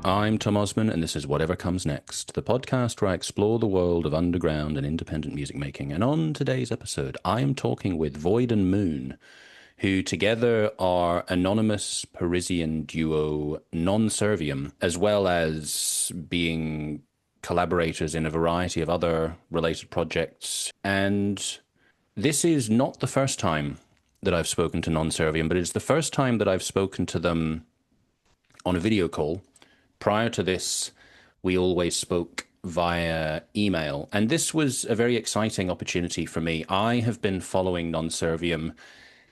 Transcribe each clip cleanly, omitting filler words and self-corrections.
I'm Tom Osman, and this is Whatever Comes Next, the podcast where I explore the world of underground and independent music making. And on today's episode, I am talking with Void and Moon, who together are anonymous Parisian duo Non Serviam, as well as being collaborators in a variety of other related projects. And this is not the first time that I've spoken to Non Serviam, but it's the first time that I've spoken to them on a video call. Prior to this, we always spoke via email, and this was a very exciting opportunity for me. I have been following Non Serviam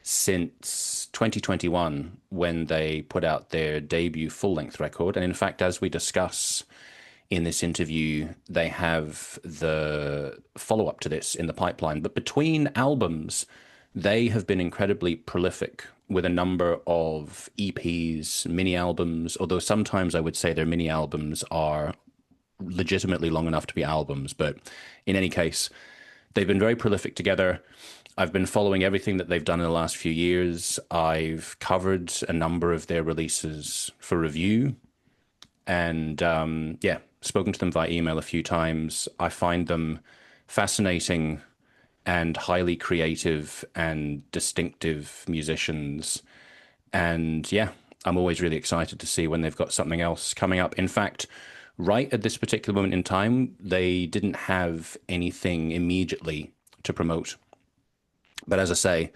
since 2021 when they put out their debut full-length record, and in fact, as we discuss in this interview, they have the follow-up to this in the pipeline. But between albums, they have been incredibly prolific with a number of EPs, mini albums, although sometimes I would say their mini albums are legitimately long enough to be albums. But in any case, they've been very prolific together. I've been following everything that they've done in the last few years. I've covered a number of their releases for review and spoken to them via email a few times. I find them fascinating and highly creative and distinctive musicians. And yeah, I'm always really excited to see when they've got something else coming up. In fact, right at this particular moment in time, they didn't have anything immediately to promote. But as I say,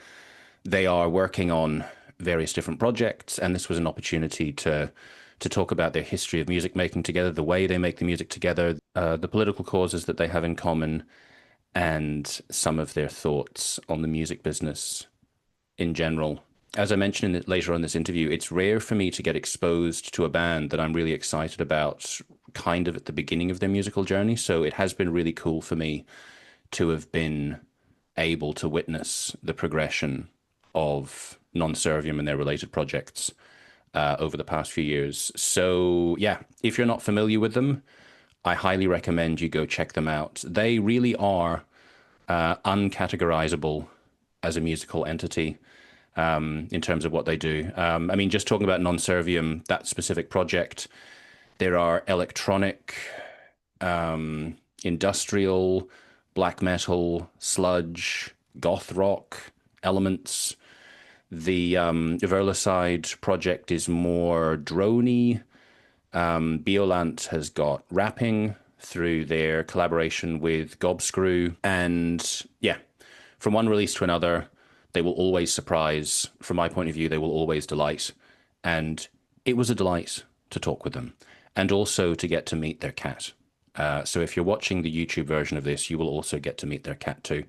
they are working on various different projects, and this was an opportunity to talk about their history of music making together, the way they make the music together, the political causes that they have in common, and some of their thoughts on the music business in general. As I mentioned later on in this interview, it's rare for me to get exposed to a band that I'm really excited about kind of at the beginning of their musical journey. So it has been really cool for me to have been able to witness the progression of Non Serviam and their related projects over the past few years. So yeah, if you're not familiar with them, I highly recommend you go check them out. They really are uncategorizable as a musical entity in terms of what they do. I mean, just talking about Non Serviam, that specific project, there are electronic, industrial, black metal, sludge, goth rock elements. The Hiverlucide project is more droney. Biollante has got rapping through their collaboration with Gobscrew. And yeah, from one release to another, they will always surprise. From my point of view, they will always delight. And it was a delight to talk with them and also to get to meet their cat. So if you're watching the YouTube version of this, you will also get to meet their cat too.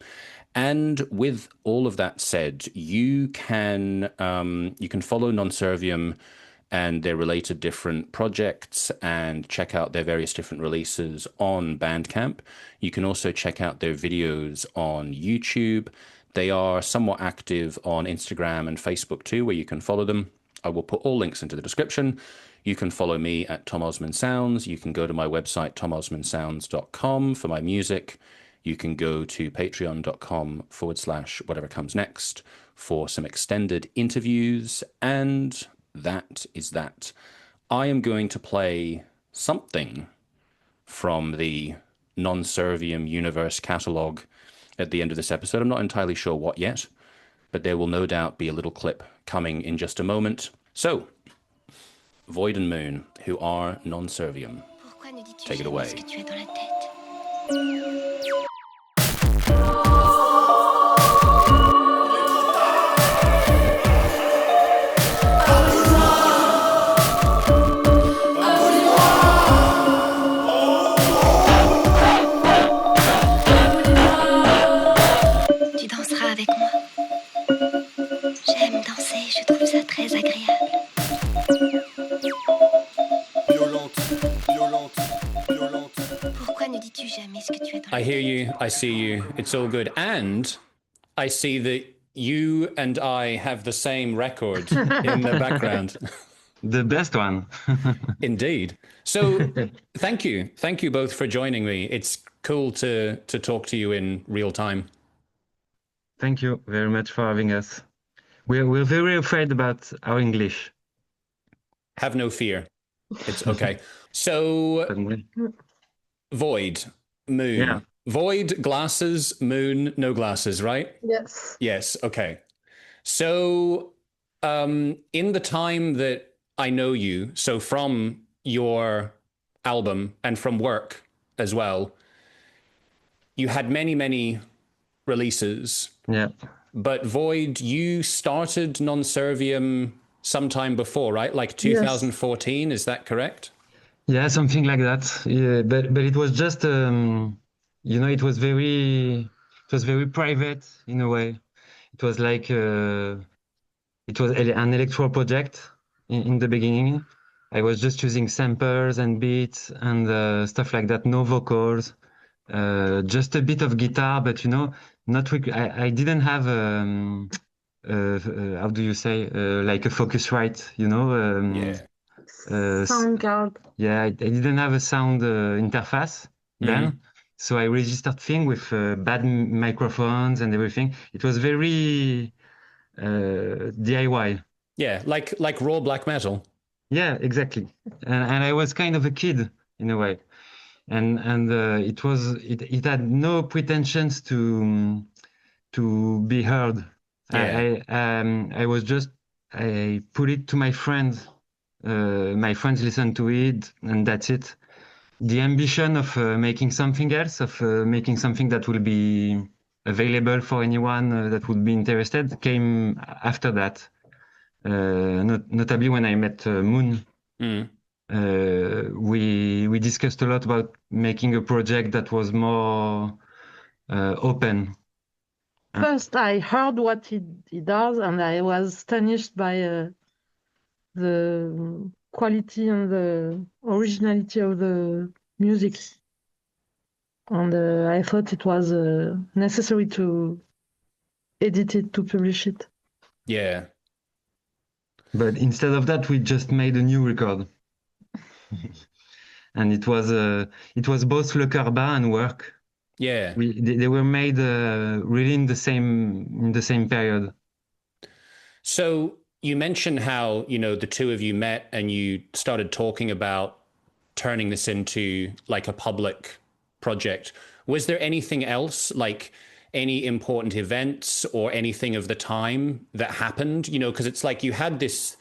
And with all of that said, you can follow Non Serviam and their related different projects and check out their various different releases on Bandcamp. You can also check out their videos on YouTube. They are somewhat active on Instagram and Facebook too, where you can follow them. I will put all links into the description. You can follow me at Tom Osman Sounds. You can go to my website, tomosmansounds.com, for my music. You can go to patreon.com/whatever comes next for some extended interviews. And that is that. I am going to play something from the Non Serviam universe catalog at the end of this episode. I'm not entirely sure what yet, but there will no doubt be a little clip coming in just a moment. So, Void and Moon, who are Non Serviam. Take it away. Tu danseras avec moi. J'aime danser, je trouve ça très agréable. Pourquoi ne dis-tu jamais ce que tu as dans la I hear you, I see you, it's all good. And I see that you and I have the same record in the background. The best one. Indeed. So thank you. Thank you both for joining me. It's cool to talk to you in real time. Thank you very much for having us. We're very afraid about our English. Have no fear. It's okay. So Suddenly. void, Yeah. moon. Void, glasses, moon, no glasses, right? Yes. Yes, okay. So in the time that I know you, so from your album and from work as well, you had many, many releases. Yeah. But Void, you started Non Serviam sometime before, right? Like Yes. 2014, is that correct? Yeah, something like that. Yeah, but it was just it was very private in a way. It was like it was an electro project in the beginning. I was just using samples and beats and stuff like that, no vocals, just a bit of guitar, but not I didn't have how do you say like a Focusrite, Yeah. Sound card. yeah, I didn't have a sound interface then, so I registered things with bad microphones and everything. It was very DIY. Yeah, like raw black metal. Yeah, exactly. And I was kind of a kid in a way, and it had no pretensions to be heard. Yeah. I was just I put it to my friends. My friends listened to it, and that's it. The ambition of making something else, of making something that will be available for anyone that would be interested, came after that. Notably when I met Moon, Mm. we discussed a lot about making a project that was more open. First, I heard what he does, and I was astonished by the quality and the originality of the music. And I thought it was necessary to edit it, to publish it. Yeah. But instead of that, we just made a new record, and it was both Le Carba and work. Yeah. They were made really in the same period. So you mentioned how, the two of you met and you started talking about turning this into like a public project. Was there anything else, like any important events or anything of the time that happened? Because it's like you had this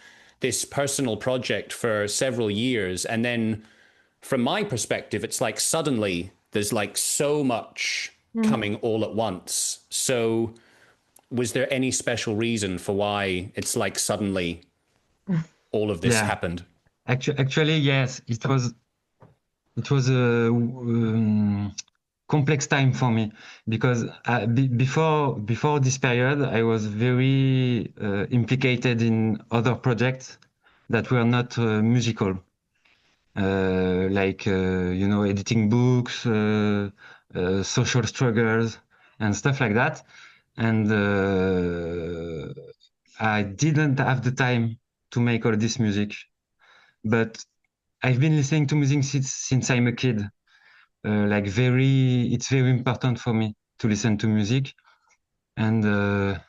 personal project for several years, and then from my perspective, it's like suddenly there's like so much coming all at once. So was there any special reason for why it's like suddenly all of this Yeah, happened? actually, yes, it was a complex time for me because before this period, I was very implicated in other projects that were not musical, like editing books, social struggles, and stuff like that. And I didn't have the time to make all this music, but I've been listening to music since I'm a kid. It's very important for me to listen to music, and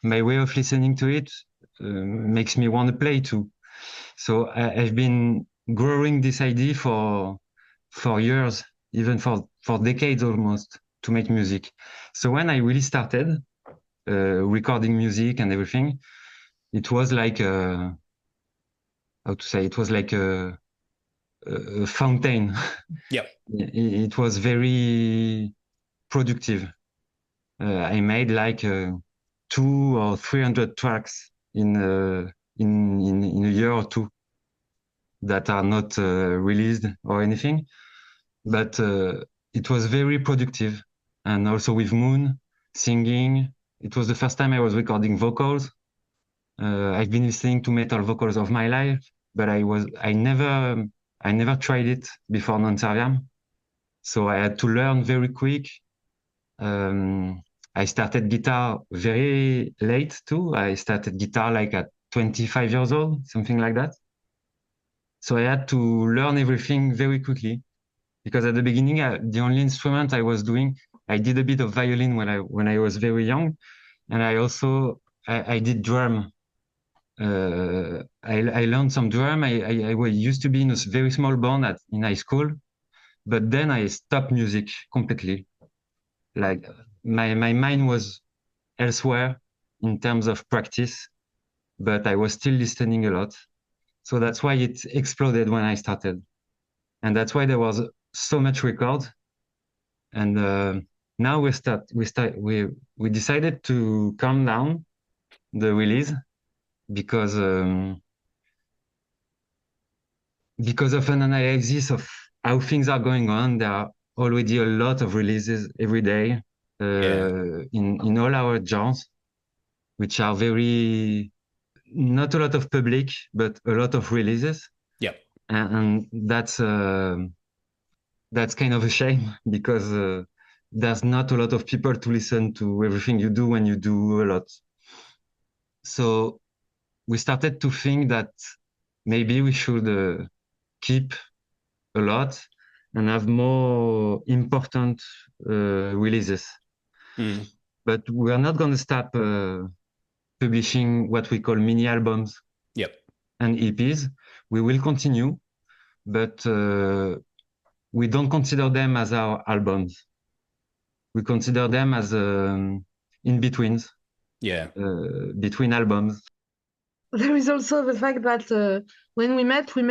my way of listening to it makes me want to play too. So I've been growing this idea for years, even for decades almost, to make music. So when I really started recording music and everything, it was like how to say, it was like a fountain. Yep. It was very productive. I made like 200 or 300 tracks in a year or two that are not released or anything, but it was very productive. And also with Moon singing, it was the first time I was recording vocals. I've been listening to metal vocals of my life, but I never tried it before Non Serviam. So I had to learn very quick. I started guitar very late too. I started guitar like at 25 years old, something like that. So I had to learn everything very quickly because at the beginning, the only instrument I was doing, I did a bit of violin when I was very young, and I did drum I learned some drum. I used to be in a very small band in high school, but then I stopped music completely. Like my mind was elsewhere in terms of practice, but I was still listening a lot. So that's why it exploded when I started. And that's why there was so much record. And now we decided to calm down the release because of an analysis of how things are going on. There are already a lot of releases every day in all our genres, which are not a lot of public, but a lot of releases. Yep. And that's kind of a shame because there's not a lot of people to listen to everything you do when you do a lot. So we started to think that maybe we should keep a lot and have more important releases. Mm. But we are not going to stop publishing what we call mini albums and EPs. We will continue, but we don't consider them as our albums. We consider them as in-betweens between albums. There is also the fact that when we met, we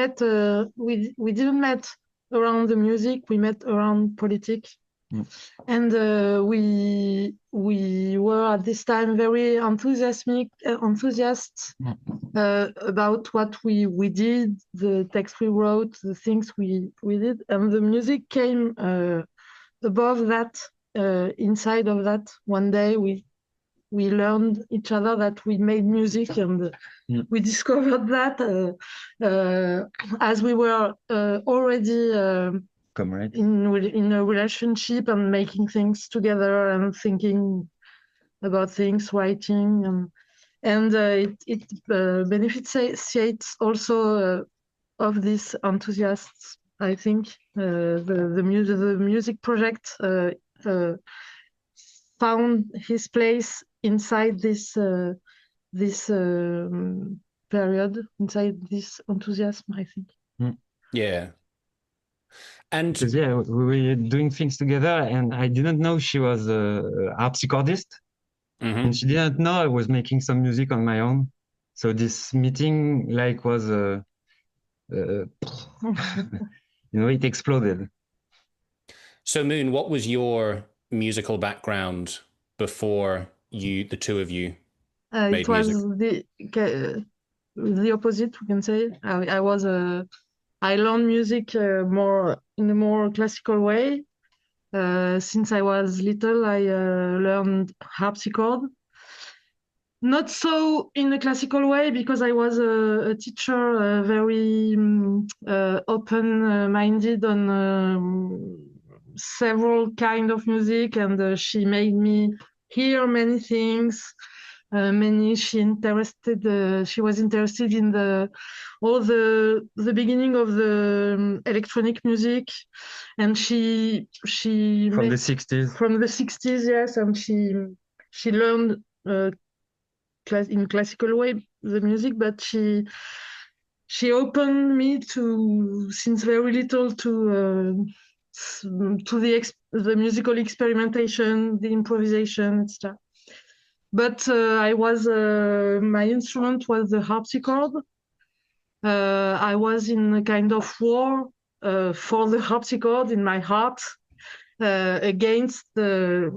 didn't met around the music, we met around politics. And we were at this time very enthusiasts about what we did, the text we wrote, the things we did, and the music came above that, inside of that. One day we learned each other that we made music, and we discovered that as we were already in a relationship and making things together and thinking about things, writing, and it benefits also of these enthusiasts. I think the music project found his place inside this period, inside this enthusiasm, I think. Yeah. And we were doing things together, and I didn't know she was a harpsichordist, and she didn't know I was making some music on my own. So this meeting was it exploded. So Moon, what was your musical background before the two of you made it was music? the opposite, we can say. I learned music more in a more classical way. Since I was little, I learned harpsichord. Not so in a classical way, because I was a teacher very open-minded on several kind of music, and she made me hear many things. She was interested in all the beginning of the electronic music, and she from the 60s, yes, and she learned in classical way the music, but she opened me to, since very little, to the musical experimentation, the improvisation, etc. But my instrument was the harpsichord. I was in a kind of war for the harpsichord in my heart against the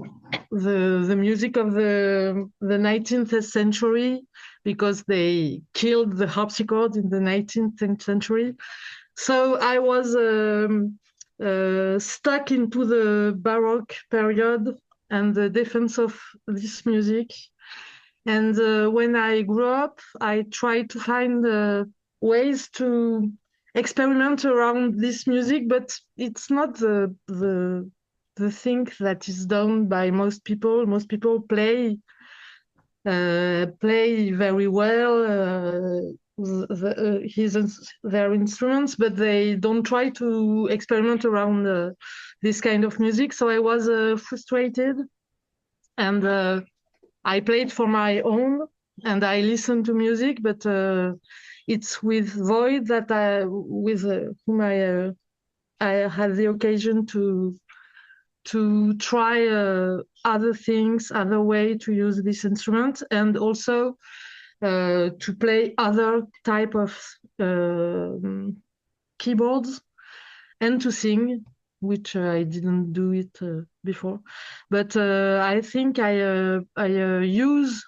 music of the 19th century, because they killed the harpsichord in the 19th century. So I was stuck into the Baroque period and the defense of this music. And when I grew up, I tried to find ways to experiment around this music, but it's not the thing that is done by most people. Most people play very well their instruments, but they don't try to experiment around this kind of music. So I was frustrated, and I played for my own and I listen to music, but it's with Void that with whom I had the occasion to try other things, other way to use this instrument, and also to play other type of keyboards and to sing, which I didn't do it before. But I think I use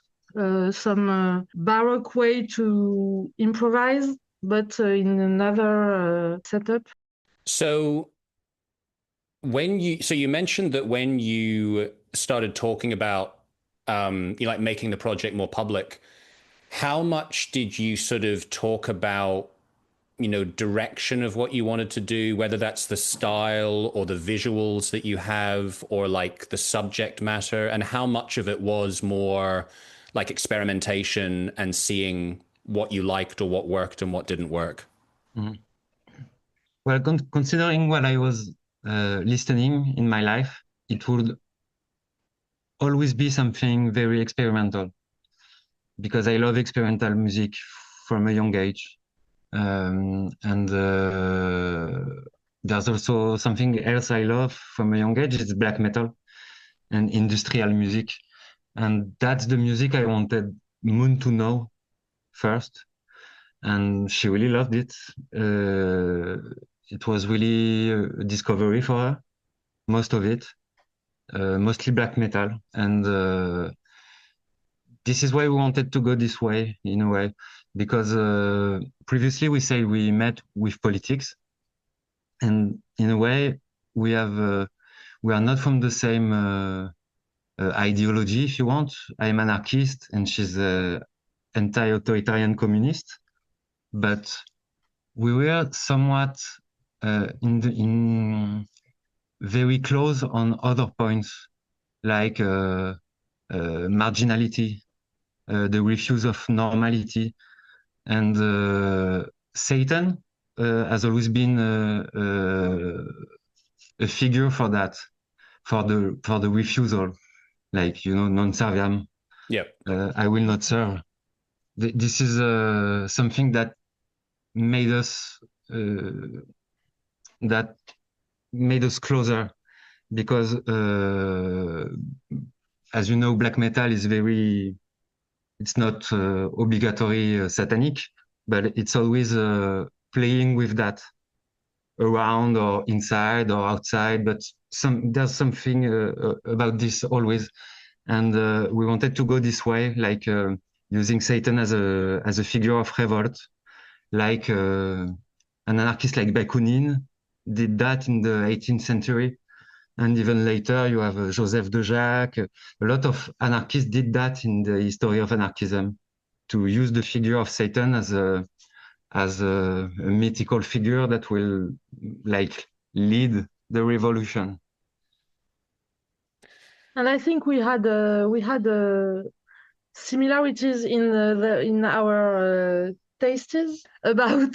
some baroque way to improvise, but in another setup. So you mentioned that when you started talking about like making the project more public, how much did you sort of talk about, direction of what you wanted to do, whether that's the style or the visuals that you have or like the subject matter, and how much of it was more like experimentation and seeing what you liked or what worked and what didn't work? Mhm. Well, considering what I was listening in my life, it would always be something very experimental because I love experimental music from a young age. And there's also something else I love from a young age, it's black metal and industrial music. And that's the music I wanted Moon to know first. And she really loved it. It was really a discovery for her, most of it, mostly black metal. And this is why we wanted to go this way, in a way, because previously we say we met with politics, and in a way we are not from the same ideology, if you want. I'm anarchist, and she's a anti-authoritarian communist, but we were somewhat in very close on other points, like marginality, the refuse of normality, and Satan has always been a figure for that, for the refusal, like non serviam. Yep. I will not serve. This is something that made us that made us closer, because as you know, black metal is very, it's not obligatory satanic, but it's always playing with that around or inside or outside, but there's something about this always. And we wanted to go this way, like using Satan as a figure of revolt, like an anarchist like Bakunin did that in the 18th century. And even later, you have Joseph de Jacques. A lot of anarchists did that in the history of anarchism, to use the figure of Satan as a mythical figure that will like lead the revolution. And I think we had similarities in our tastes about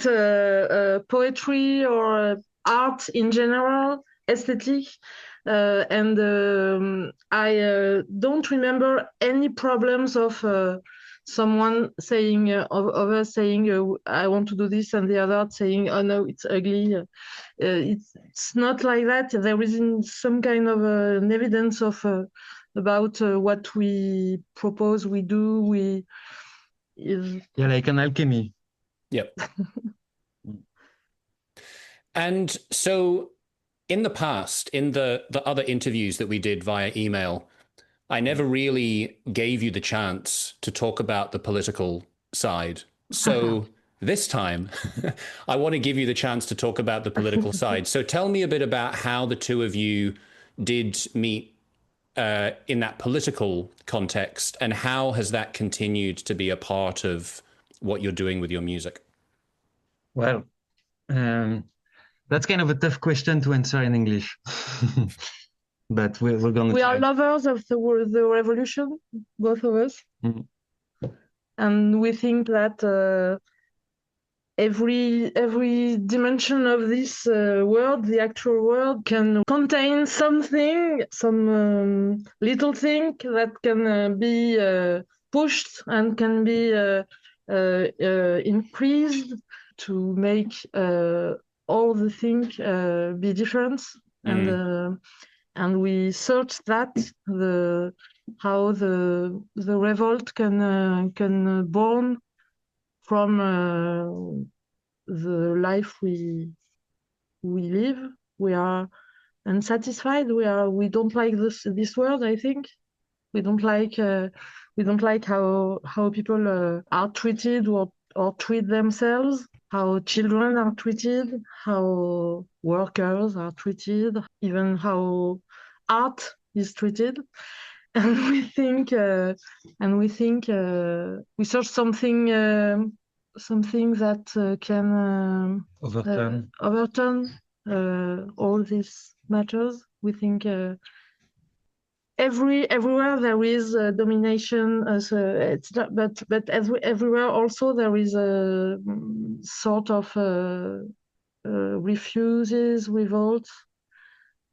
poetry or art in general, aesthetic. And I don't remember any problems of someone saying of us saying I want to do this, and the other saying oh no, it's ugly. It's not like that. There isn't some kind of an evidence of about what we propose, we do, we is. Yeah, like an alchemy. Yep. And so in the past, in the other interviews that we did via email, I never really gave you the chance to talk about the political side. So this time, I want to give you the chance to talk about the political side. So tell me a bit about how the two of you did meet in that political context, and how has that continued to be a part of what you're doing with your music? Well, that's kind of a tough question to answer in English. But we're gonna We try. are lovers of the revolution, both of us. Mhm. And we think that every dimension of this world, the actual world, can contain something, some little thing that can be pushed and can be increased to make all the things be different. And we search that how the revolt can born from the life we live. We are unsatisfied. We don't like this world. I think we don't like how people are treated or treat themselves. How children are treated, how workers are treated, even how art is treated. And we think we search something that can overturn all these matters. We think everywhere there is domination, it's not, but everywhere also there is a sort of refuses, revolts,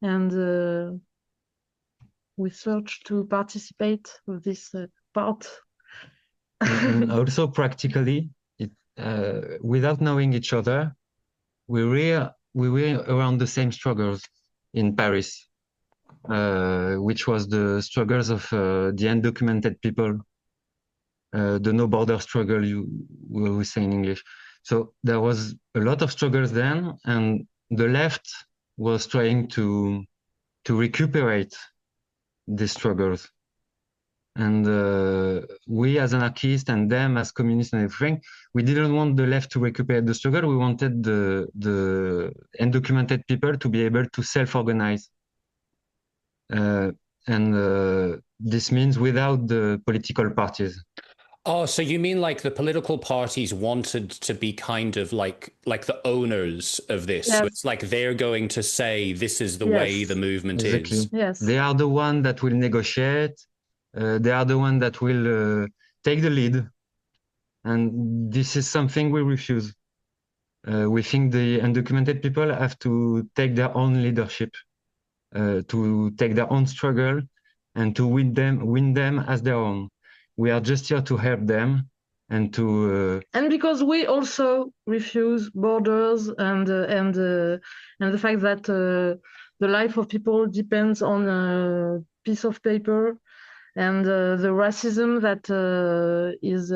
and we search to participate with this part. And also practically, without knowing each other, we were around the same struggles in Paris. Which was the struggles of the undocumented people, the no border struggle we say in English. So there was a lot of struggles then, and the left was trying to recuperate these struggles. And we as anarchists and them as communists and everything, we didn't want the left to recuperate the struggle. We wanted the undocumented people to be able to self-organize. And this means without the political parties. Oh, so you mean like the political parties wanted to be kind of like the owners of this? Yes. So it's like they're going to say this is the way the movement is. Yes. They are the one that will negotiate. They are the one that will take the lead. And this is something we refuse. We think the undocumented people have to take their own leadership. To take their own struggle and to win them as their own. We are just here to help them and to. And because we also refuse borders and the fact that the life of people depends on a piece of paper, and the racism that is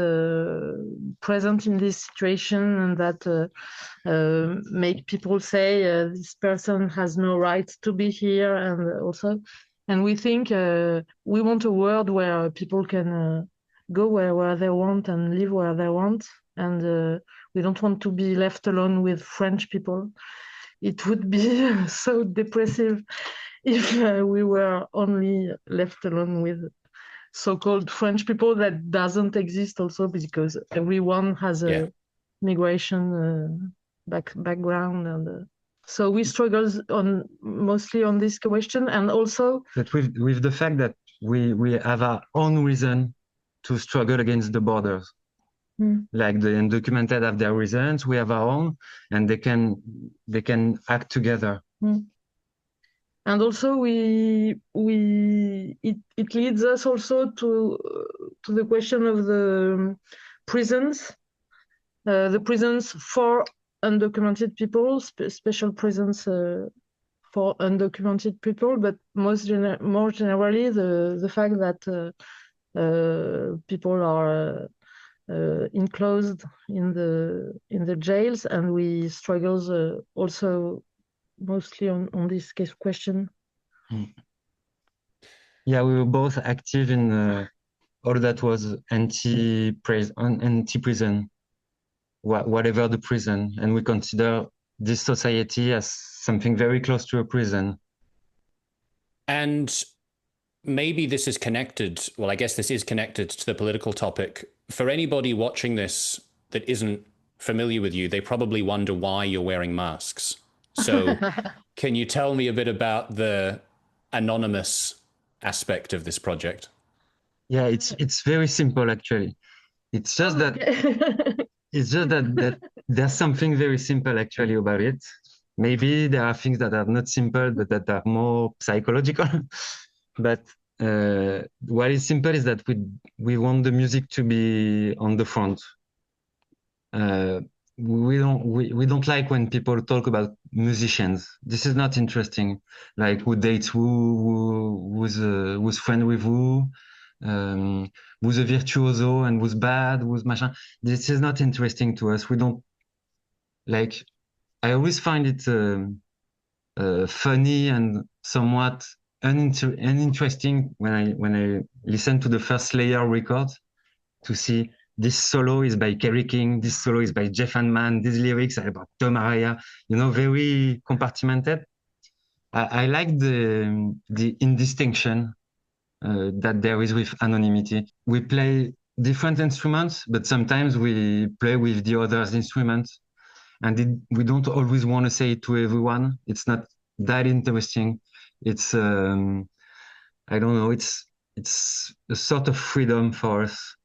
present in this situation, and that make people say this person has no right to be here, and we think we want a world where people can go where they want and live where they want, and we don't want to be left alone with French people. It would be so depressive if we were only left alone with so-called French people. That doesn't exist also, because everyone has a migration background, and so we struggle mostly on this question, and also but with the fact that we have our own reason to struggle against the borders. Like the undocumented have their reasons, we have our own, and they can act together. And also it leads us also to the question of the prisons for undocumented people, special prisons for undocumented people, but more generally the fact that people are enclosed in the jails, and we struggles also mostly on this case question. Yeah, we were both active in all that was anti-prison, whatever the prison, and we consider this society as something very close to a prison. And maybe this is connected, well, I guess this is connected to the political topic. For anybody watching this that isn't familiar with you, they probably wonder why you're wearing masks. So can you tell me a bit about the anonymous aspect of this project? Yeah, it's very simple actually. It's just that there's something very simple actually about it. Maybe there are things that are not simple, but that are more psychological. But what is simple is that we want the music to be on the front. We don't like when people talk about musicians. This is not interesting. Like who dates who's friend with who's a virtuoso and who's bad, who's machin. This is not interesting to us. We don't like. I always find it funny and somewhat uninteresting when I listen to the first Slayer record to see this solo is by Kerry King, this solo is by Jeff Hanneman, these lyrics are about Tom Araya, very compartmented. I like the indistinction that there is with anonymity. We play different instruments, but sometimes we play with the other's instruments, and we don't always want to say it to everyone. It's not that interesting. It's I don't know. It's a sort of freedom for us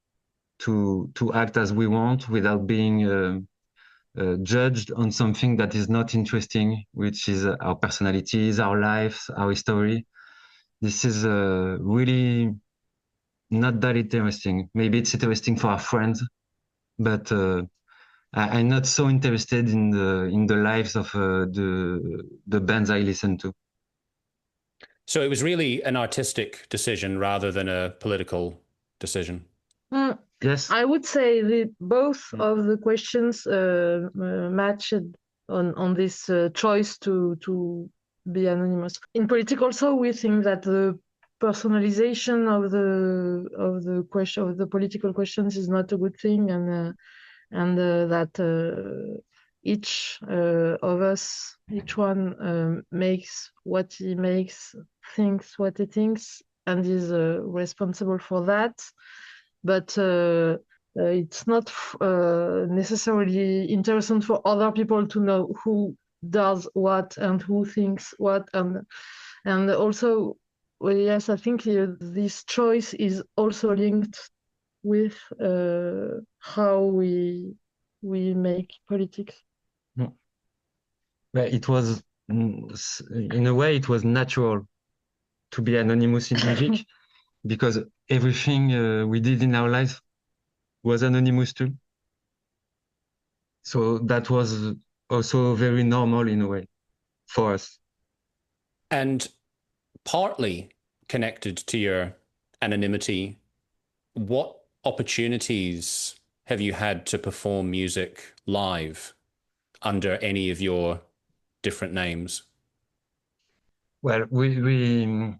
to act as we want without being judged on something that is not interesting, which is our personalities, our lives, our history. This is really not that interesting. Maybe it's interesting for our friends, but I'm not so interested in the lives of the bands I listen to. So it was really an artistic decision rather than a political decision. Yes, I would say that both of the questions matched on this choice to be anonymous. In politics, also, we think that the personalization of the question of the political questions is not a good thing, and that each of us, each one makes what he makes, thinks what he thinks, and is responsible for that. But it's not necessarily interesting for other people to know who does what and who thinks what, and also, well, yes, I think this choice is also linked with how we make politics. but it was in a way it was natural to be anonymous in music because everything we did in our life was anonymous too. So that was also very normal in a way for us. And partly connected to your anonymity, what opportunities have you had to perform music live under any of your different names? Well, we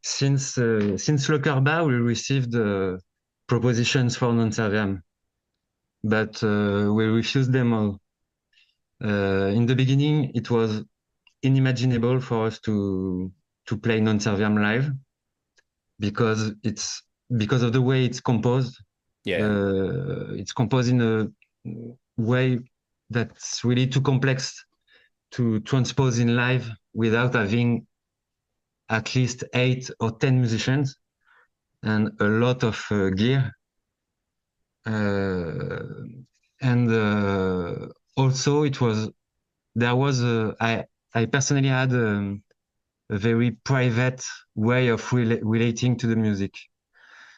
since Locarba, we received propositions for Non Serviam, but we refused them all. In the beginning, it was unimaginable for us to play Non Serviam live because of the way it's composed. Yeah. It's composed in a way that's really too complex to transpose in live without having at least 8 or 10 musicians and a lot of gear. And also I personally had a very private way of relating to the music.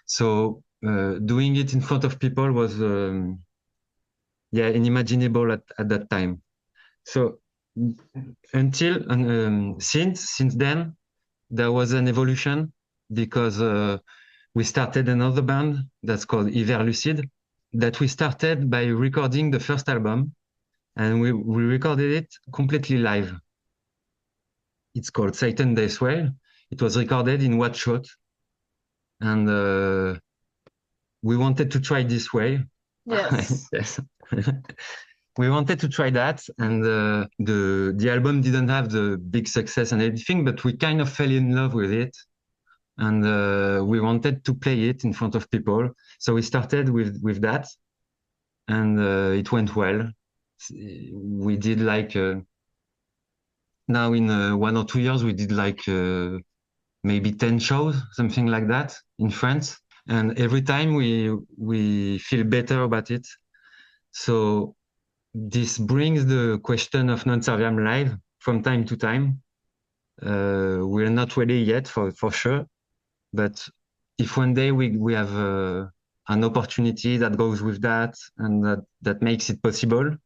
So doing it in front of people was unimaginable at that time. So since then there was an evolution because we started another band that's called Hiverlucide that we started by recording the first album, and we recorded it completely live. It's called Satan Day Swell. It was recorded in one shot, and we wanted to try this way. Yes. Yes. We wanted to try that, and the album didn't have the big success and everything, but we kind of fell in love with it, and we wanted to play it in front of people. So we started with that, and it went well. We did like now in 1 or 2 years we did like maybe 10 shows, something like that, in France, and every time we feel better about it. So this brings the question of Non Serviam live from time to time. We're not ready yet for sure, But if one day we have an opportunity that goes with that and that makes it possible,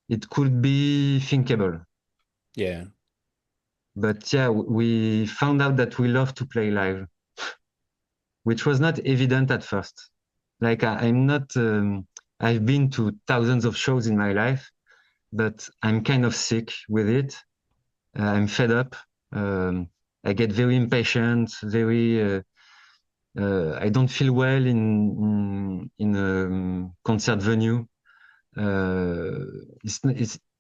it could be thinkable. Yeah. But yeah, we found out that we love to play live, which was not evident at first. Like I'm not, I've been to thousands of shows in my life, but I'm kind of sick with it. I'm fed up. I get very impatient, I don't feel well in a concert venue.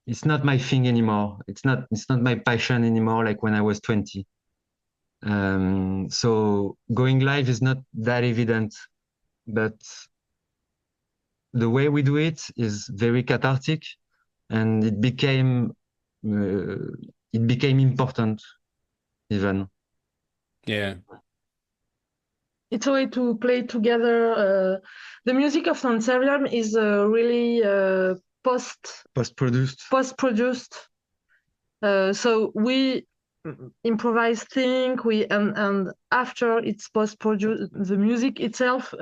It's not my thing anymore. It's not my passion anymore, like when I was 20. So going live is not that evident, but the way we do it is very cathartic, and it became important even. Yeah. It's a way to play together. The music of Non Serviam is really Post-produced. So we improvise things, and after it's post-produced, the music itself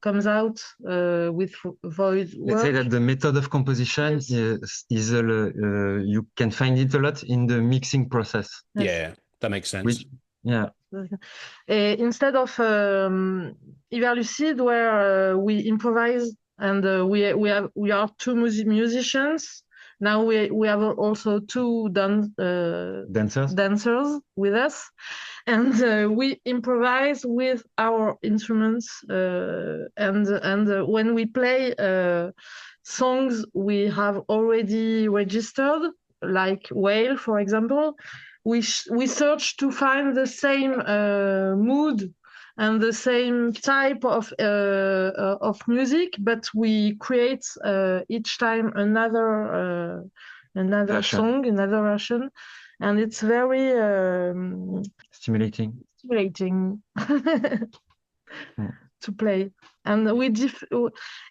comes out with voice work. Let's say that the method of composition is you can find it a lot in the mixing process. Yes. Yeah, that makes sense. Yeah. Instead of Hiverlucide, where we improvise and we are two musicians. Now we have also two dancers with us, and we improvise with our instruments. And when we play songs we have already registered, like Whale, for example, we search to find the same mood and the same type of music, but we create each time another version. song, another version, and it's very stimulating to play. And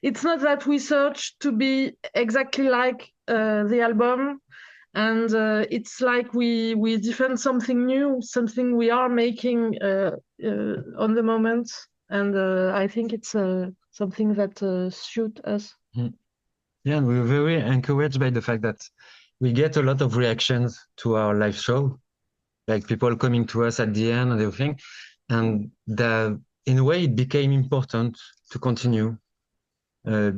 it's not that we search to be exactly like the album, and it's like we defend something new, something we are making on the moment, and I think it's something that suits us. Yeah, and we're very encouraged by the fact that we get a lot of reactions to our live show, like people coming to us at the end and everything, and in a way it became important to continue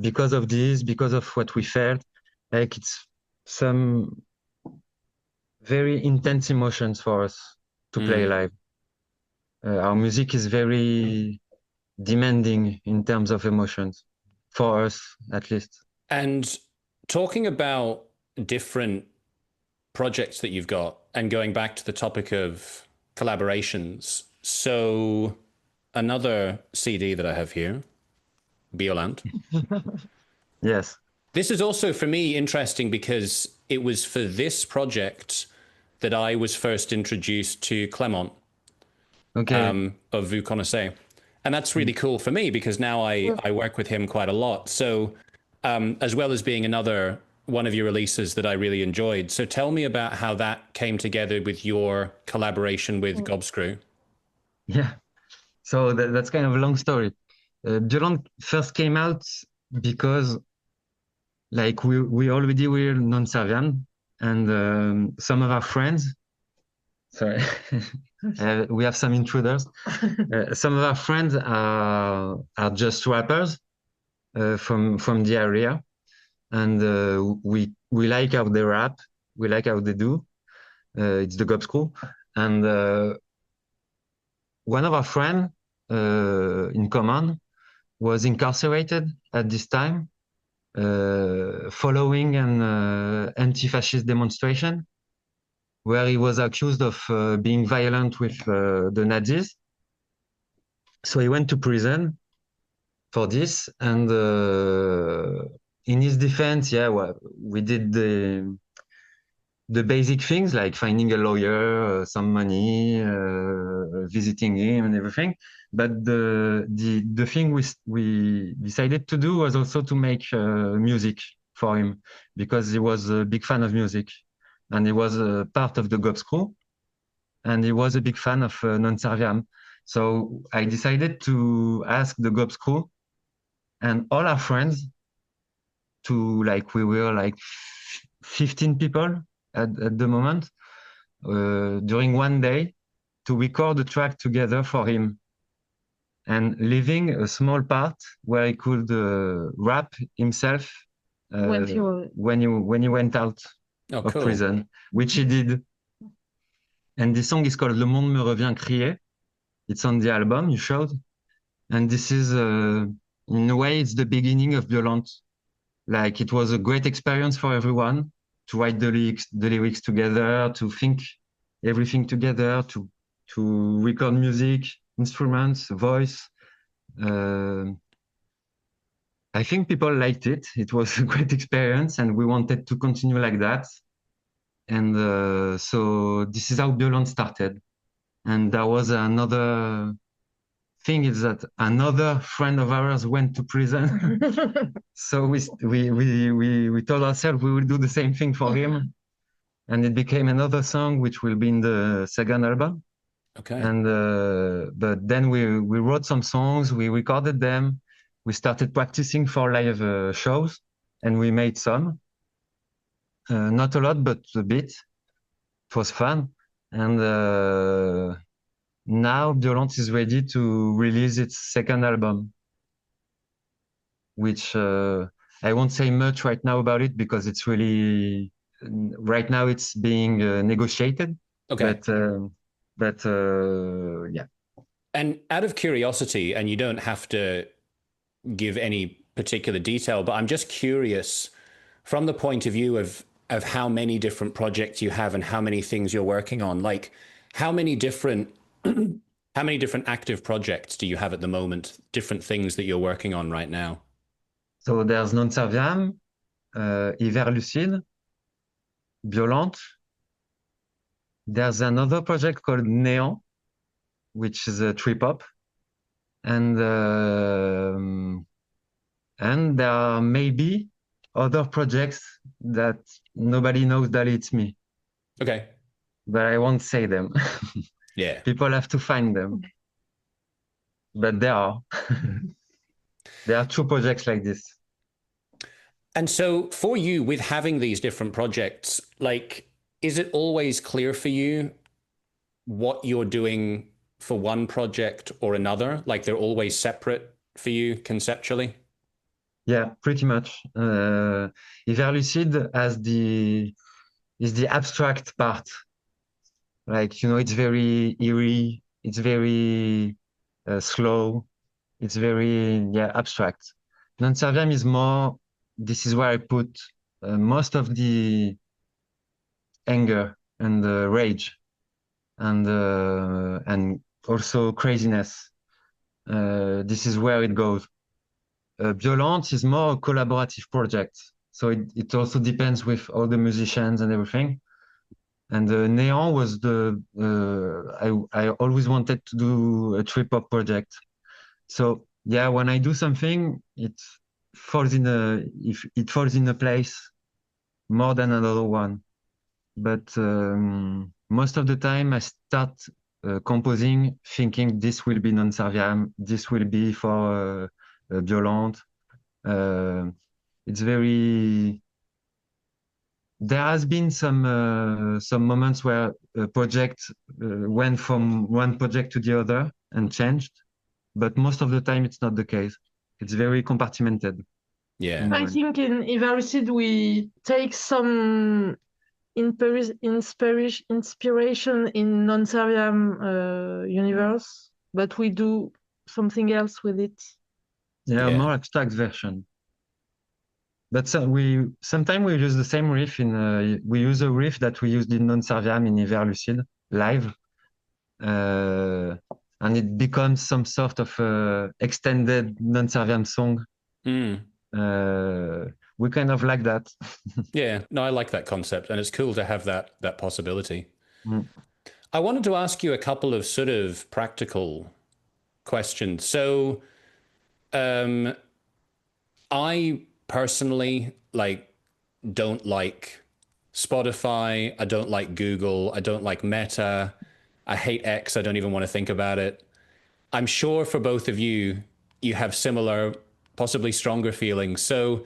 because of this, because of what we felt. Like it's some very intense emotions for us to play live. Our music is very demanding in terms of emotions, for us at least. And talking about different projects that you've got, and going back to the topic of collaborations, so another CD that I have here, Biollante. Yes. This is also for me interesting because it was for this project that I was first introduced to Clément of Vous Connaissez. And that's really cool for me because now I work with him quite a lot. So as well as being another one of your releases that I really enjoyed. So tell me about how that came together with your collaboration with Gobscrew. Yeah. So that's kind of a long story. Biollante first came out because like we already were Non Serviam, and some of our friends, sorry, we have some intruders. Some of our friends are just rappers from the area, and we like how they rap, we like how they do. It's the Gobscrew, and one of our friends in common was incarcerated at this time, following an anti-fascist demonstration where he was accused of being violent with the Nazis. So he went to prison for this, and in his defense, we did the basic things like finding a lawyer, some money, visiting him and everything. But the thing we decided to do was also to make music for him, because he was a big fan of music, and he was part of the Gobscrew, and he was a big fan of Non Serviam. So I decided to ask the goth crew and all our friends to we were like 15 people at the moment during one day to record a track together for him and leaving a small part where he could rap himself when he went out of cool. prison, which he did. And this song is called Le Monde me revient crier. It's on the album you showed. And this is, in a way, it's the beginning of Biollante. Like, it was a great experience for everyone to write the lyrics together, to think everything together, to record music, instruments, voice. I think people liked it. It was a great experience, and we wanted to continue like that. And so this is how Biollante started. And there was another thing is that another friend of ours went to prison. So we told ourselves we will do the same thing for him. And it became another song, which will be in the second album. Okay. And but then we wrote some songs, we recorded them, we started practicing for live shows, and we made some. Not a lot, but a bit. It was fun. And now Biollante is ready to release its second album, which I won't say much right now about it because it's really, right now it's being negotiated. Okay. But yeah. And out of curiosity, and you don't have to give any particular detail, but I'm just curious from the point of view of how many different projects you have and how many things you're working on. Like, how many different active projects do you have at the moment? Different things that you're working on right now? So there's Non Serviam, Hiverlucide, Biollante. There's another project called Néant, which is a trip hop, and there are maybe other projects that nobody knows that it's me. Okay. But I won't say them. Yeah. People have to find them. But there are. There are two projects like this. And so for you, with having these different projects, like, is it always clear for you what you're doing for one project or another? Like, they're always separate for you conceptually? Yeah, pretty much. Hiverlucide is the abstract part. Like, it's very eerie. It's very slow. It's very, abstract. Non Serviam is more, this is where I put most of the anger and the rage and also craziness. This is where it goes. Biollante is more a collaborative project. So it also depends with all the musicians and everything. And Néant was I always wanted to do a trip hop project. So yeah, when I do something, it falls in a place more than another one. But most of the time I start composing thinking this will be Non Serviam, this will be for Biollante. It's very. There has been some moments where a project went from one project to the other and changed, but most of the time it's not the case. It's very compartmented. Yeah. I think in Hiverlucide we take some inspiration in Non Serviam universe, but we do something else with it. Yeah, a more abstract version. But sometimes we use the same riff we use a riff that we used in Non Serviam in Hiverlucide live, and it becomes some sort of extended Non Serviam song. We kind of like that. Yeah, no, I like that concept, and it's cool to have that possibility. Mm. I wanted to ask you a couple of sort of practical questions. So, I personally don't like Spotify. I don't like Google. I don't like Meta. I hate X. I don't even want to think about it. I'm sure for both of you, you have similar, possibly stronger feelings. So,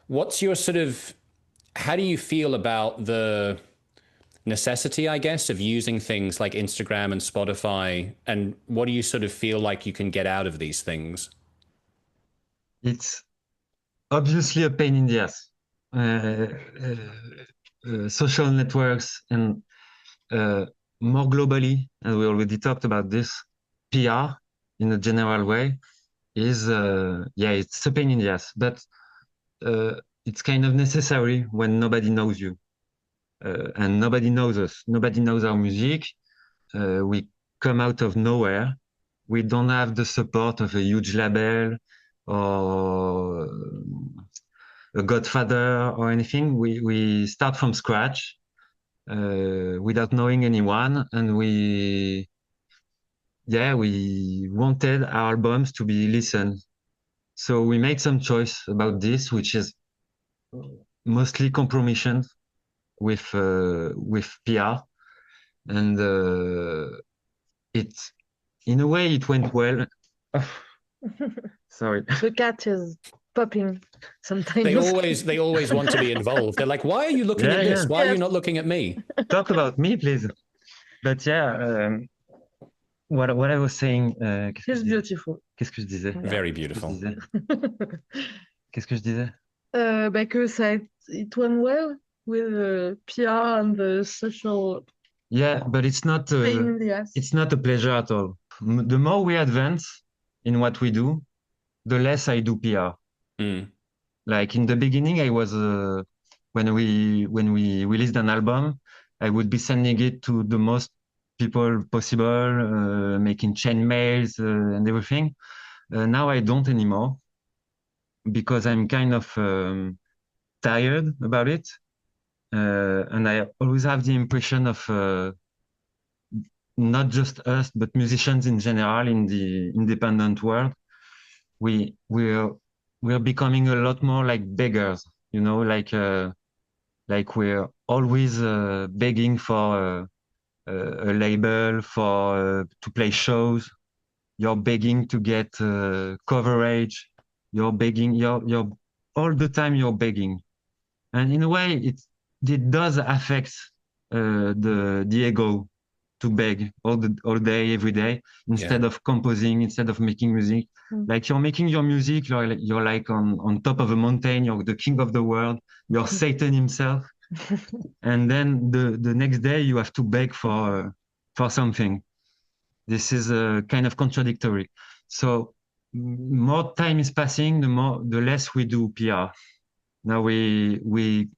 what's your sort of, how do you feel about the necessity, I guess, of using things like Instagram and Spotify? And what do you sort of feel like you can get out of these things? It's obviously a pain in the ass. Social networks and more globally, and we already talked about this, PR in a general way is, it's a pain in the ass, but it's kind of necessary when nobody knows you. And nobody knows us. Nobody knows our music. We come out of nowhere. We don't have the support of a huge label or a godfather or anything. We start from scratch without knowing anyone, and we wanted our albums to be listened. So we made some choice about this, which is mostly compromissions with PR, and it, in a way, it went well. Sorry. The cat is popping sometimes. They always want to be involved. They're like, why are you looking at this? Why are you not looking at me? Talk about me, please. But yeah, what I was saying. He's beautiful. Qu'est-ce que je disais? Very beautiful. Qu'est-ce que je disais? Que it went well with PR and the social. Yeah, but it's not. Pain in the ass. It's not a pleasure at all. The more we advance in what we do, the less I do PR. Mm. Like in the beginning, I was when we released an album, I would be sending it to the most people possible, making chain mails and everything. Now I don't anymore because I'm kind of tired about it, and I always have the impression of not just us but musicians in general in the independent world. We're becoming a lot more like beggars, you know, like we're always begging for a label, for to play shows. You're begging to get coverage. You're begging. You're all the time. You're begging, and in a way, it does affect the ego to beg all day, every day, instead of composing, instead of making music. Like you're making your music, you're like on top of a mountain, you're the king of the world, you're Satan himself. And then the next day you have to beg for something. This is kind of contradictory. So more time is passing, the less we do PR. Now we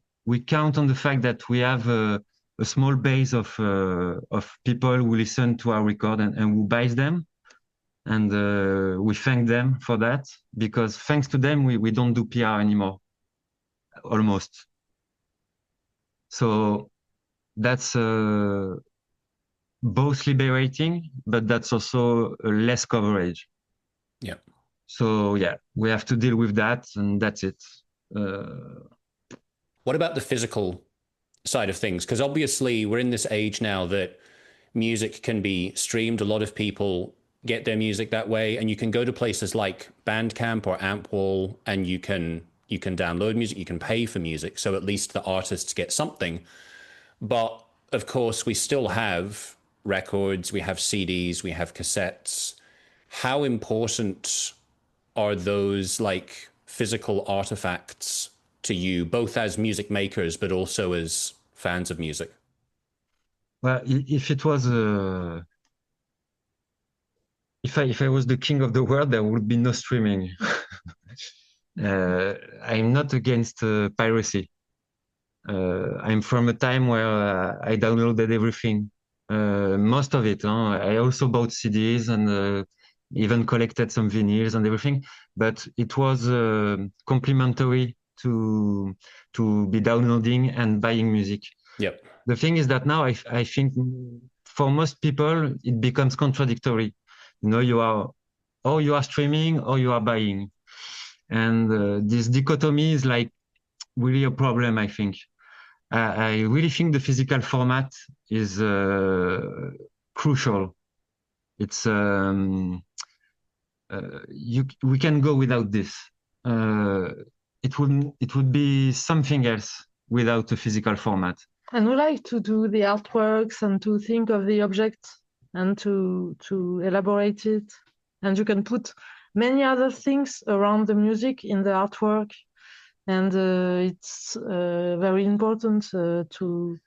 count on the fact that we have a small base of people who listen to our record and who buys them, and we thank them for that, because thanks to them we don't do PR anymore, almost. So that's both liberating, but that's also less coverage. Yeah. So yeah, we have to deal with that, and that's it. What about the physical side of things? Because obviously we're in this age now that music can be streamed. A lot of people get their music that way, and you can go to places like Bandcamp or Ampwall, and you can download music, you can pay for music, so at least the artists get something. But of course we still have records, we have CDs, we have cassettes. How important are those like physical artifacts to you, both as music makers but also as fans of music? Well, if it was if I was the king of the world, there would be no streaming. I'm not against piracy. I'm from a time where I downloaded everything, most of it. I also bought CDs and even collected some vinyls and everything, but it was complementary to be downloading and buying music. Yep. The thing is that now I think for most people it becomes contradictory. You know, you are streaming or you are buying, and this dichotomy is like really a problem, I think. I really think the physical format is crucial It's we can go without this. It would be something else without a physical format. And we like to do the artworks and to think of the object and to elaborate it. And you can put many other things around the music in the artwork. And it's very important to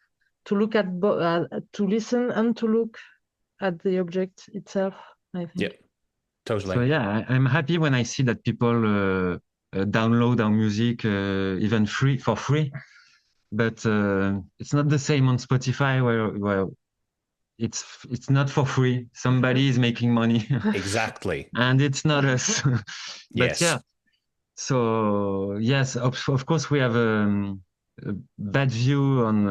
look at to listen and to look at the object itself, I think. Yeah, totally. So yeah, I'm happy when I see that people download our music even for free. But it's not the same on Spotify where it's not for free. Somebody is making money. Exactly. And it's not us. But yes. yeah. So yes, of course we have a bad view on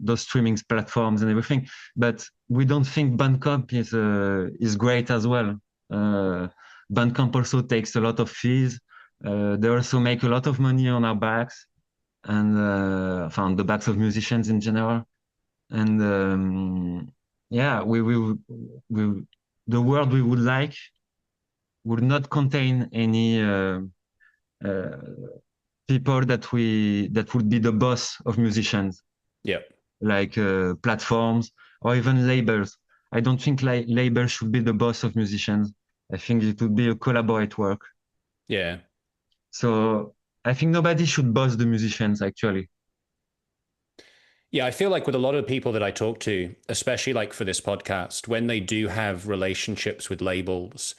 those streaming platforms and everything, but we don't think Bandcamp is great as well. Bandcamp also takes a lot of fees. They also make a lot of money on our backs and on the backs of musicians in general. And yeah, we the world we would like would not contain any people that would be the boss of musicians. Yeah. Like platforms or even labels. I don't think labels should be the boss of musicians. I think it would be a collaborate work. Yeah. So I think nobody should boss the musicians, actually. Yeah, I feel like with a lot of people that I talk to, especially like for this podcast, when they do have relationships with labels,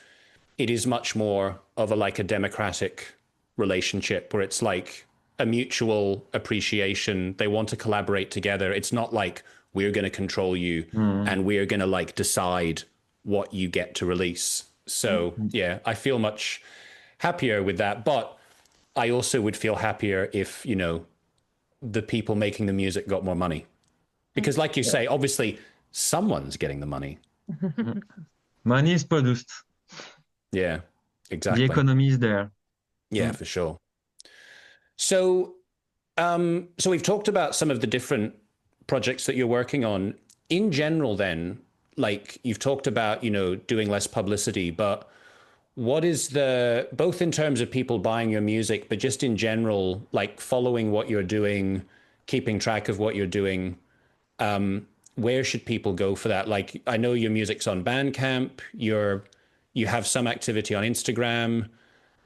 it is much more of a democratic relationship where it's like a mutual appreciation. They want to collaborate together. It's not like we're going to control you and we're going to decide what you get to release. So yeah, I feel much happier with that. But I also would feel happier if, the people making the music got more money. Because like you say, obviously someone's getting the money. Money is produced. Yeah, exactly. The economy is there. Yeah, for sure. So we've talked about some of the different projects that you're working on. In general, then, you've talked about, doing less publicity, but what is both in terms of people buying your music, but just in general, following what you're doing, keeping track of what you're doing, where should people go for that? I know your music's on Bandcamp, you have some activity on Instagram.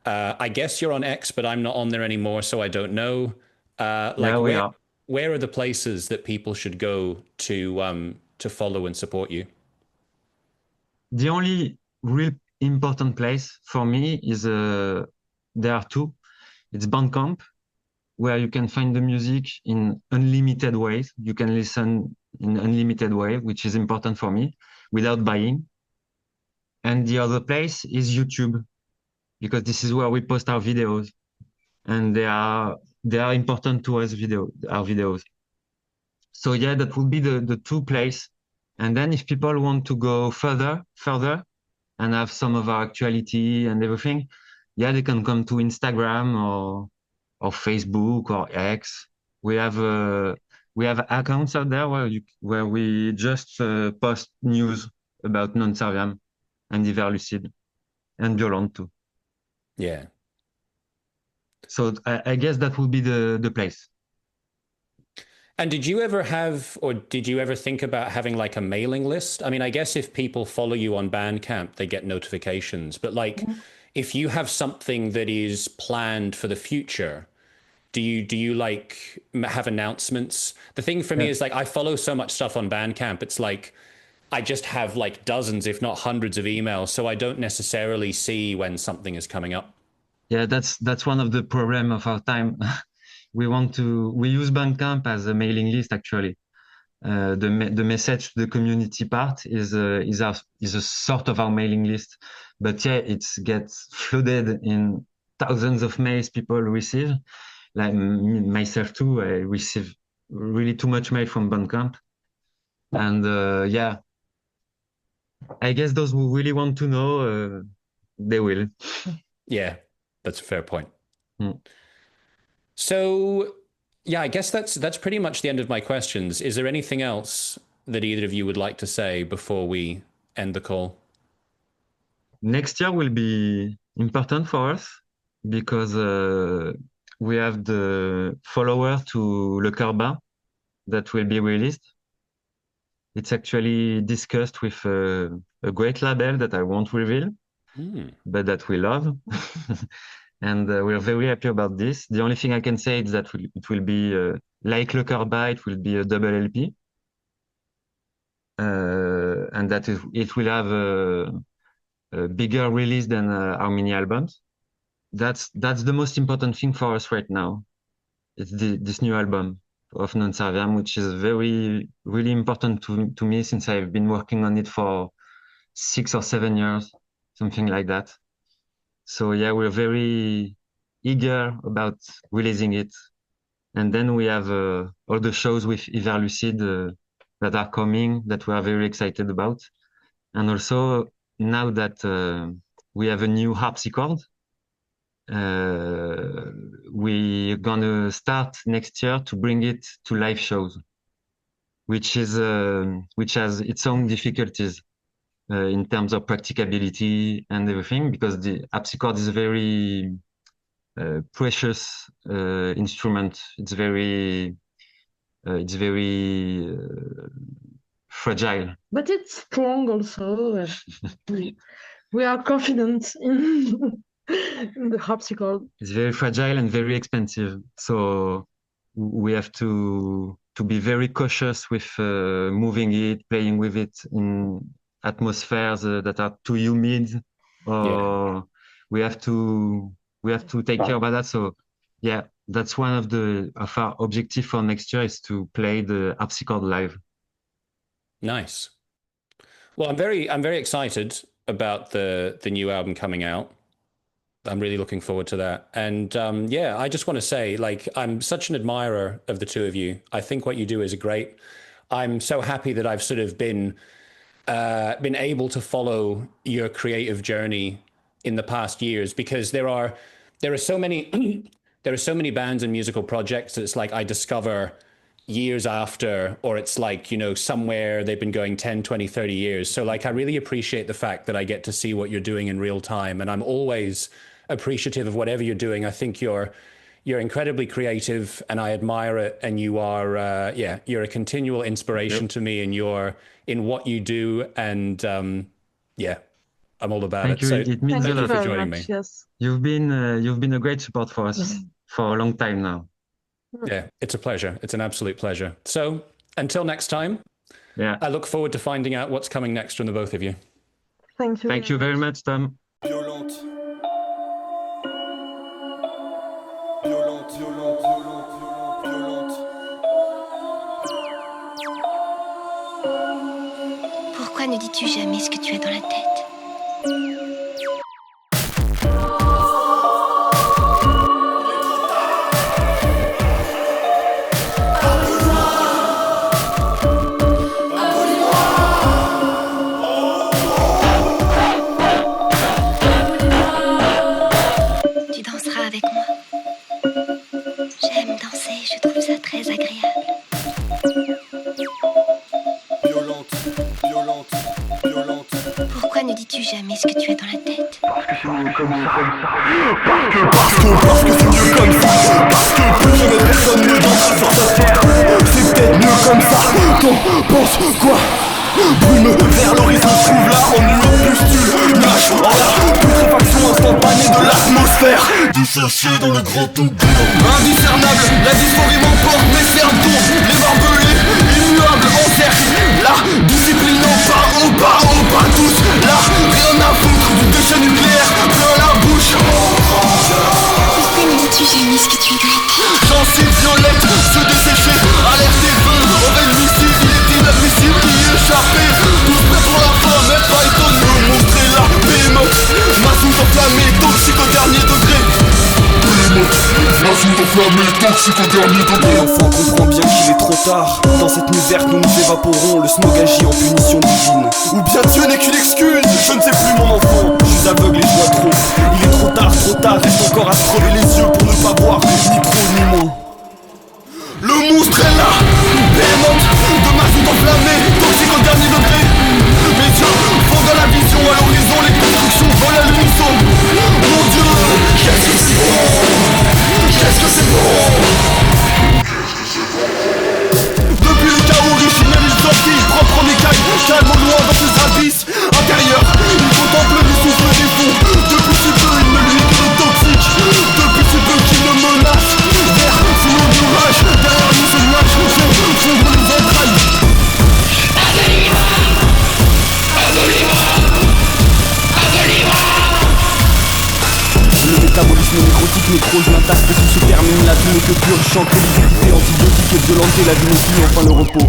I guess you're on X, but I'm not on there anymore, so I don't know. Where are the places that people should go to follow and support you? The only real important place for me is there are two. It's Bandcamp, where you can find the music in unlimited ways. You can listen in unlimited way, which is important for me, without buying. And the other place is YouTube, because this is where we post our videos, and they are important to us. Our videos. So yeah, that would be the two places. And then if people want to go further, and have some of our actuality and everything, yeah, they can come to Instagram or Facebook or X. We have accounts out there where we just post news about Non Serviam and Hiverlucide and Biollante too. Yeah. So I guess that would be the place. And did you ever think about having a mailing list? I mean, I guess if people follow you on Bandcamp, they get notifications. But if you have something that is planned for the future, do you have announcements? The thing for me is I follow so much stuff on Bandcamp. It's I just have dozens, if not hundreds of emails. So I don't necessarily see when something is coming up. Yeah, that's one of the problem of our time. We use Bandcamp as a mailing list, actually. The message to the community part is a sort of our mailing list, but yeah, it gets flooded in thousands of mails people receive. Like myself too, I receive really too much mail from Bandcamp, and yeah, I guess those who really want to know, they will. Yeah, that's a fair point. So, yeah, I guess that's pretty much the end of my questions. Is there anything else that either of you would like to say before we end the call? next year will be important for us because we have the follower to Le Corba that will be released. It's actually discussed with a great label that I won't reveal, but that we love. And we're very happy about this. The only thing I can say is that it will be like Le Corba, it will be a double LP. And that it will have a bigger release than our mini albums. That's the most important thing for us right now. It's this new album of Non Serviam, which is really important to me since I've been working on it for 6 or 7 years, something like that. So yeah, we're very eager about releasing it. And then we have all the shows with Hiverlucide that are coming that we are very excited about. And also now that we have a new harpsichord, we're gonna start next year to bring it to live shows, which has its own difficulties in terms of practicability and everything, because the harpsichord is a very precious instrument. It's very fragile. But it's strong also. We are confident in the harpsichord. It's very fragile and very expensive. So we have to be very cautious with moving it, playing with it in atmospheres that are too humid, or we have to take care about that. So yeah, that's one of our objective for next year, is to play the harpsichord live. Nice. Well, I'm very excited about the new album coming out. I'm really looking forward to that. And I just want to say, like, I'm such an admirer of the two of you. I think what you do is great. I'm so happy that I've sort of been able to follow your creative journey in the past years, because there are so many there are so many bands and musical projects that it's like I discover years after, or it's like, you know, somewhere they've been going 10, 20, 30 years. So like, I really appreciate the fact that I get to see what you're doing in real time. And I'm always appreciative of whatever you're doing. I think you're incredibly creative and I admire it. And you are, you're a continual inspiration to me, and in what you do. And I'm all about Thank it. you. So It means a thank you lot for joining me. Yes. You've been a great support for us for a long time now. Yeah, it's a pleasure. It's an absolute pleasure. So until next time, I look forward to finding out what's coming next from the both of you. Thank you. Thank you very much, Tom. Biollante. Biollante, Biollante, Biollante, Biollante. Pourquoi ne dis-tu jamais ce que tu as dans la tête? Tu danseras avec moi. J'aime danser, je trouve ça très agréable. Biollante, Biollante, Biollante. Pourquoi ne dis-tu jamais ce que tu as dans la tête? Parce que c'est mieux comme ça. Parce que plus jamais personne ne dansera sur cette terre. C'est peut-être mieux comme ça. T'en penses quoi? Brume vers l'horizon, trouve là en nuant pustule. Nage en la putréfaction instantanée de l'atmosphère. Dissocié dans le grand tourbillon. Indiscernable, la dysphorie m'emporte, mes cerveaux. Les barbelés, immuables en cercle. La discipline en pas tous. Là, rien à foutre du déchet nucléaire. Plein la bouche. Pourquoi ne dis-tu jamais ce que tu as dans la tête? Gencives violettes, se dessécher, alerte et feu, oreille lucide, il est inadmissible d'y échapper. Tous prêts pour la fin, mais pas étonné de montrer la bémote. Ma soupe enflammée, toxique au dernier degré. Ma soupe enflammée, toxique au dernier degré. L'enfant comprend bien qu'il est trop tard. Dans cette nuit verte, nous nous évaporons. Le smog agit en punition divine. Ou bien Dieu n'est qu'une excuse, je ne sais plus mon enfant. Je suis aveugle et je vois trop. Il est trop tard, reste encore à se crever les yeux pour ne pas voir ni trop ni moins. Le monstre est là, bémote de ma soupe enflammée, toxique au dernier degré. Mes yeux font dans la vision, à l'horizon les constructions métabolisme nécrotique, nécrose, m'attaque, que tout se termine, la vie n'est que pure, chante l'hybridité antibiotique et violente, la vie n'est plus, enfin le repos.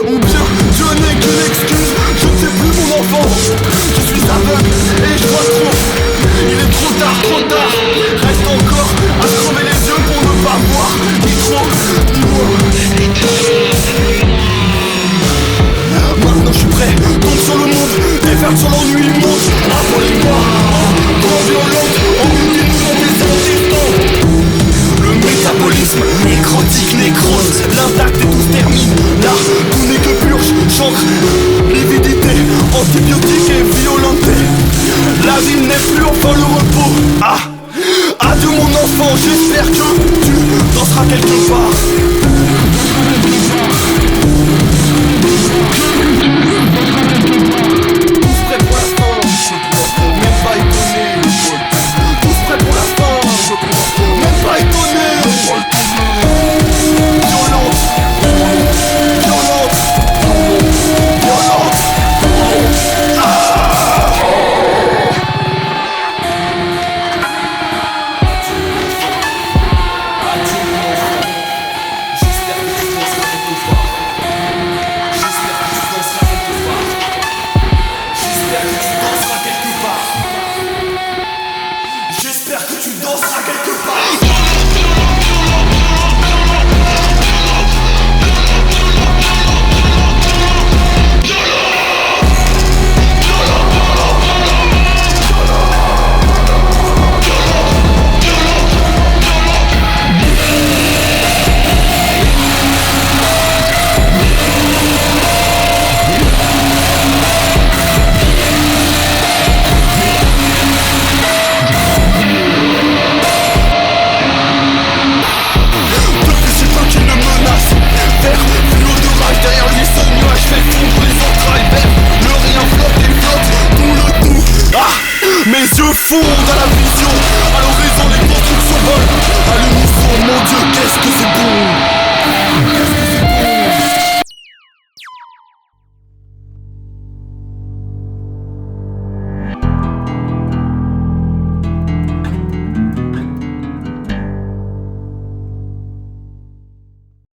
Ou bien je n'ai qu'une excuse, je ne sais plus mon enfant. Je suis aveugle et je vois trop. Il est trop tard, reste encore à se crever les yeux pour ne pas voir. Ni trop, ni moins. Maintenant je suis prêt, tombe sur le monde, déferle sur l'ennui immonde. Appelez-moi, grand violente, en routine sur des intestins. Le métabolisme, nécrotique, nécrose, l'intact et tout se termine. Là, tout n'est que purge, chancre, lividité, antibiotique et violenté. La vie n'est plus enfin le repos. Ah, adieu mon enfant, j'espère que tu danseras quelque part.